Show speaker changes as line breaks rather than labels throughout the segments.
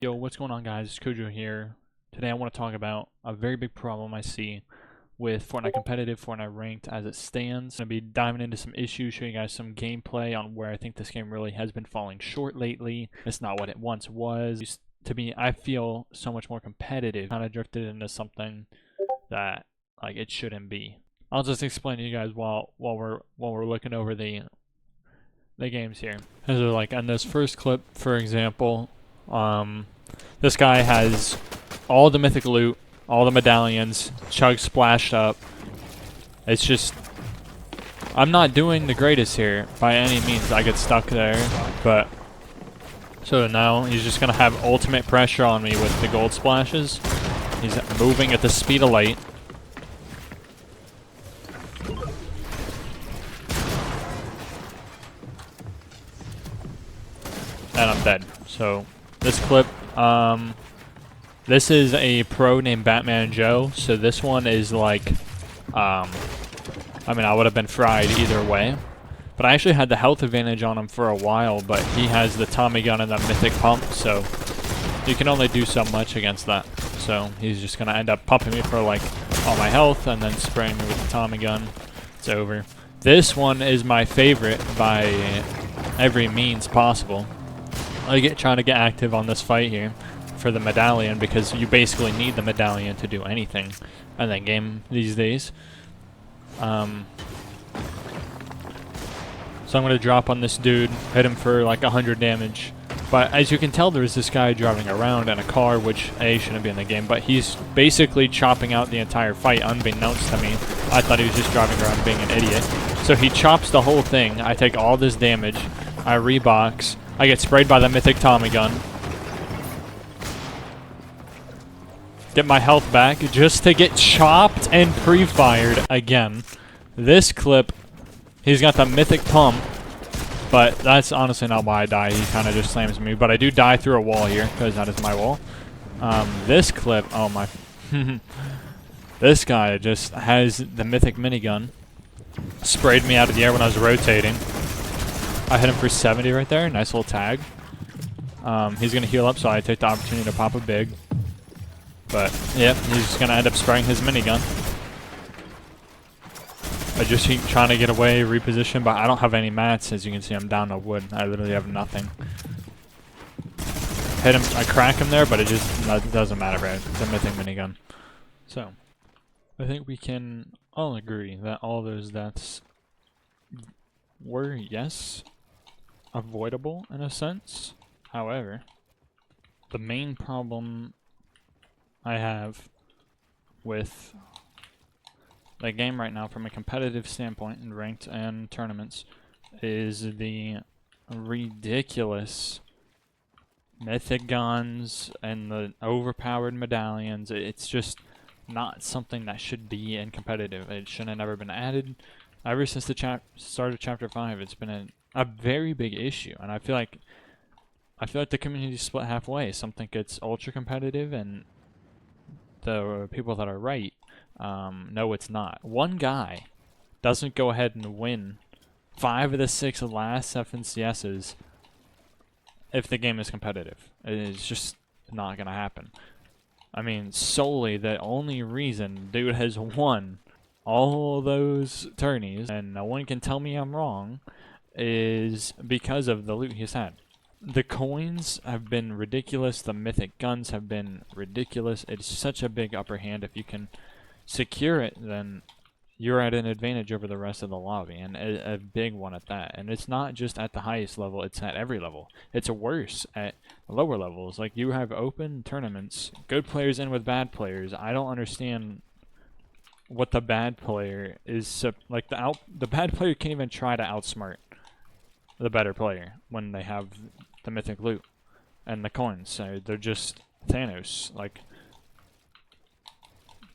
Yo, what's going on, guys? It's Kojo here. Today I want to talk about a very big problem I see with Fortnite competitive, Fortnite ranked as it stands. I'm going to be diving into some issues, showing you guys some gameplay on where I think this game really has been falling short lately. It's not what it once was. To me, I feel so much more competitive. Kind of drifted into something that it shouldn't be. I'll just explain to you guys while we're looking over the games here. So like on this first clip, for example, this guy has all the mythic loot, all the medallions, chug splashed up. It's just, I'm not doing the greatest here by any means. I get stuck there, but so now he's just gonna have ultimate pressure on me with the gold splashes. He's moving at the speed of light. And I'm dead. So this clip, this is a pro named Batman Joe. So this one is like, I mean, I would have been fried either way. But I actually had the health advantage on him for a while, but he has the Tommy gun and the mythic pump, so you can only do so much against that. So he's just gonna end up pumping me for like all my health and then spraying me with the Tommy gun. It's over. This one is my favorite by every means possible. Trying to get active on this fight here for the medallion, because you basically need the medallion to do anything in that game these days. So I'm going to drop on this dude, hit him for like 100 damage. But as you can tell, there's this guy driving around in a car, which A, shouldn't be in the game, but he's basically chopping out the entire fight unbeknownst to me. I thought he was just driving around being an idiot. So he chops the whole thing. I take all this damage. I rebox. I get sprayed by the mythic Tommy gun. Get my health back just to get chopped and pre-fired again. This clip, he's got the mythic pump, but that's honestly not why I die. He kind of just slams me, but I do die through a wall here because that is my wall. This clip, oh my, this guy just has the mythic minigun. Sprayed me out of the air when I was rotating. I hit him for 70 right there. Nice little tag. He's going to heal up, so I take the opportunity to pop a big. But, yeah, he's going to end up spraying his minigun. I just keep trying to get away, reposition, but I don't have any mats. As you can see, I'm down to wood. I literally have nothing. Hit him. I crack him there, but it doesn't matter, right? It's a mythic minigun. So, I think we can all agree that all those deaths were, yes, avoidable in a sense. However, the main problem I have with the game right now from a competitive standpoint in ranked and tournaments is the ridiculous mythic guns and the overpowered medallions. It's just not something that should be in competitive. It shouldn't have never been added. Ever since the start of Chapter 5, it's been a very big issue, and I feel like the community is split halfway. Some think it's ultra competitive, and the people that are right no, it's not. One guy doesn't go ahead and win 5 of the 6 last FNCSs if the game is competitive. It's just not gonna happen. I mean, solely the only reason dude has won all those tourneys, and no one can tell me I'm wrong, is because of the loot he's had. The coins have been ridiculous. The mythic guns have been ridiculous. It's such a big upper hand. If you can secure it, then you're at an advantage over the rest of the lobby, and a big one at that. And it's not just at the highest level, it's at every level. It's worse at lower levels. Like, you have open tournaments, good players in with bad players. I don't understand what the bad player is, like the bad player can't even try to outsmart the better player when they have the mythic loot and the coins. So they're just Thanos. Like,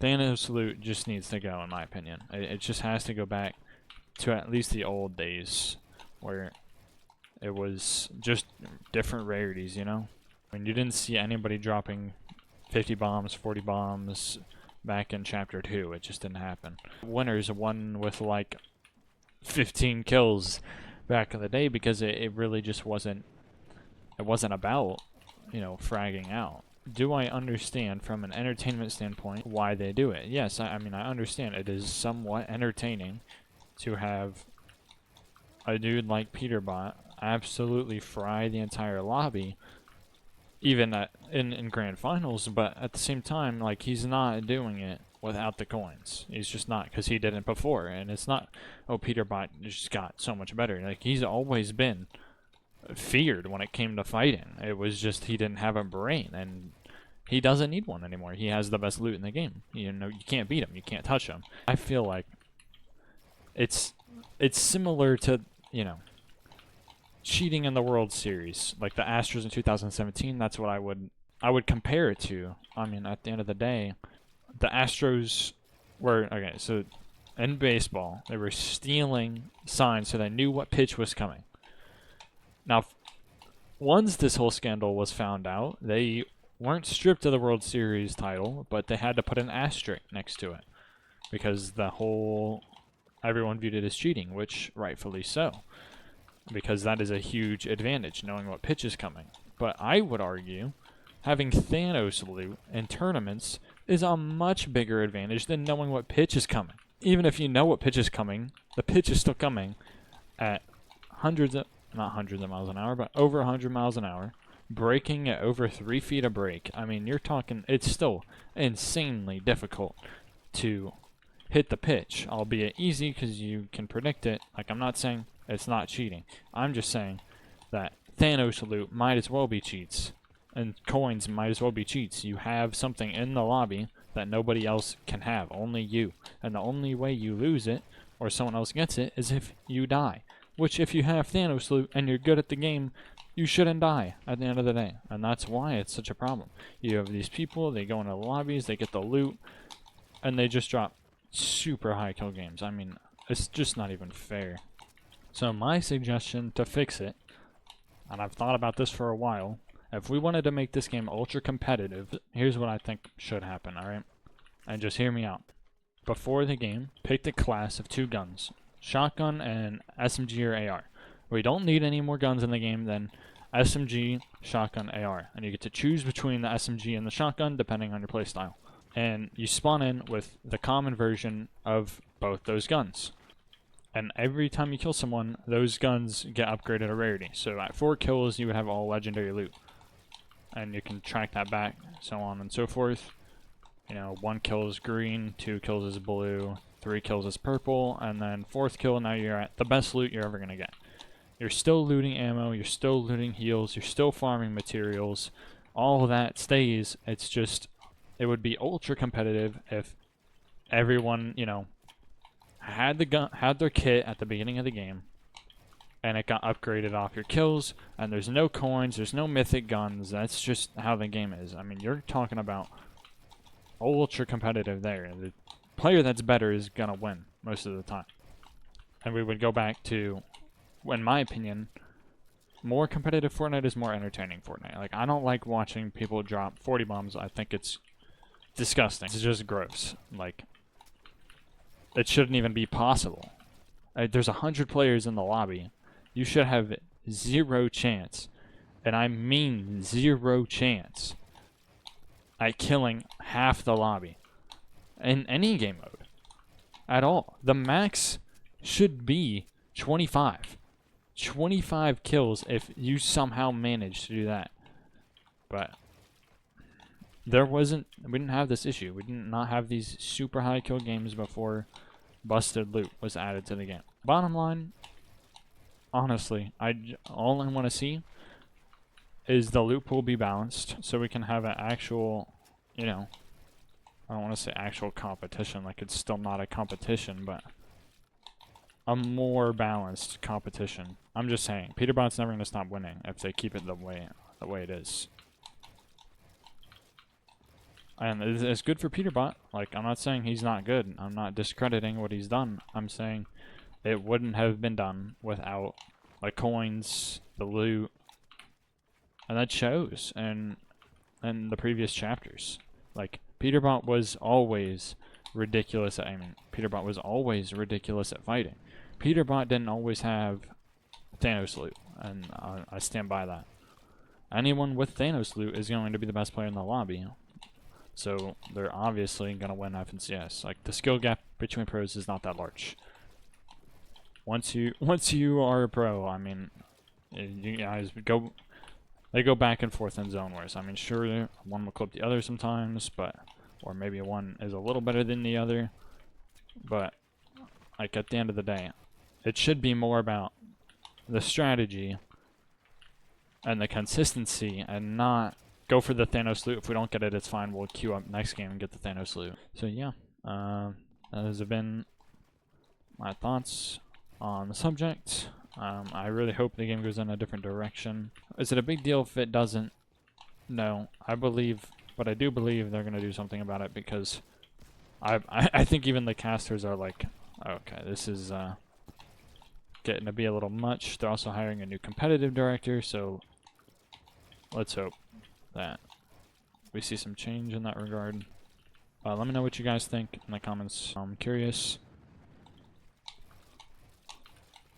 Thanos loot just needs to go, in my opinion. It just has to go back to at least the old days where it was just different rarities, you know? I mean, you didn't see anybody dropping 50 bombs, 40 bombs back in Chapter 2. It just didn't happen. Winners won with like 15 kills back in the day because it really just wasn't about you know, fragging out. Do I understand from an entertainment standpoint why they do it? Yes, I mean, I understand it is somewhat entertaining to have a dude like Peterbot absolutely fry the entire lobby, even in grand finals, but at the same time, like, he's not doing it without the coins. He's just not, because he didn't before, and it's not, oh, Peterbot just got so much better. Like, he's always been feared when it came to fighting. It was just he didn't have a brain, and he doesn't need one anymore. He has the best loot in the game. You know, you can't beat him. You can't touch him. I feel like it's similar to, you know, cheating in the World Series, like the Astros in 2017. That's what I would compare it to. I mean, at the end of the day, the Astros were, okay, so in baseball, they were stealing signs so they knew what pitch was coming. Now, once this whole scandal was found out, they weren't stripped of the World Series title, but they had to put an asterisk next to it because everyone viewed it as cheating, which rightfully so, because that is a huge advantage, knowing what pitch is coming. But I would argue having Thanos loot in tournaments is a much bigger advantage than knowing what pitch is coming. Even if you know what pitch is coming, the pitch is still coming at not hundreds of miles an hour, but over 100 miles an hour, breaking at over 3 feet a break. I mean, you're talking, it's still insanely difficult to hit the pitch, albeit easy because you can predict it. Like, I'm not saying it's not cheating. I'm just saying that Thanos loot might as well be cheats, and coins might as well be cheats. You have something in the lobby that nobody else can have, only you. And the only way you lose it, or someone else gets it, is if you die. Which, if you have Thanos loot and you're good at the game, you shouldn't die at the end of the day. And that's why it's such a problem. You have these people, they go into the lobbies, they get the loot, and they just drop super high kill games. I mean, it's just not even fair. So my suggestion to fix it, and I've thought about this for a while, if we wanted to make this game ultra competitive, here's what I think should happen, alright? And just hear me out. Before the game, pick the class of 2 guns. Shotgun and SMG or AR. We don't need any more guns in the game than SMG, shotgun, AR. And you get to choose between the SMG and the shotgun depending on your playstyle. And you spawn in with the common version of both those guns. And every time you kill someone, those guns get upgraded a rarity. So at 4 kills, you would have all legendary loot. And you can track that back, so on and so forth. You know, 1 kill is green, 2 kills is blue, 3 kills is purple, and then 4th kill, now you're at the best loot you're ever going to get. You're still looting ammo, you're still looting heals, you're still farming materials. All of that stays. It's just, it would be ultra competitive if everyone, you know, had their kit at the beginning of the game, and it got upgraded off your kills, and there's no coins, there's no mythic guns. That's just how the game is. I mean, you're talking about ultra competitive there. The player that's better is gonna win most of the time. And we would go back to, in my opinion, more competitive Fortnite is more entertaining Fortnite. Like, I don't like watching people drop 40 bombs. I think it's disgusting. It's just gross. Like, it shouldn't even be possible. There's 100 players in the lobby. You should have 0 chance, and I mean 0 chance, at killing half the lobby in any game mode at all. The max should be 25. 25 kills if you somehow manage to do that. But we didn't have this issue. We did not have these super high kill games before busted loot was added to the game. Bottom line, honestly, all I want to see is the loot pool be balanced so we can have an actual, you know, I don't want to say actual competition, like it's still not a competition, but a more balanced competition. I'm just saying, Peterbot's never going to stop winning if they keep it the way it is. And it's good for Peterbot. Like, I'm not saying he's not good. I'm not discrediting what he's done. I'm saying it wouldn't have been done without, like, coins, the loot, and that shows in the previous chapters. Like, Peterbot was always ridiculous at aiming. Peterbot was always ridiculous at fighting. Peterbot didn't always have Thanos loot, and I stand by that. anyone with Thanos loot is going to be the best player in the lobby. So they're obviously going to win FNCS. Like, the skill gap between pros is not that large. Once you are a pro, I mean, you guys go. They go back and forth in zone wars. I mean, sure, one will clip the other sometimes, but or maybe one is a little better than the other. But like at the end of the day, it should be more about the strategy and the consistency, and not go for the Thanos loot. If we don't get it, it's fine. We'll queue up next game and get the Thanos loot. So yeah, those have been my thoughts on the subject. I really hope the game goes in a different direction. Is it a big deal if it doesn't? No, I do believe they're gonna do something about it, because I think even the casters are like, okay, this is getting to be a little much. They're also hiring a new competitive director, so let's hope that we see some change in that regard. Let me know what you guys think in the comments. I'm curious.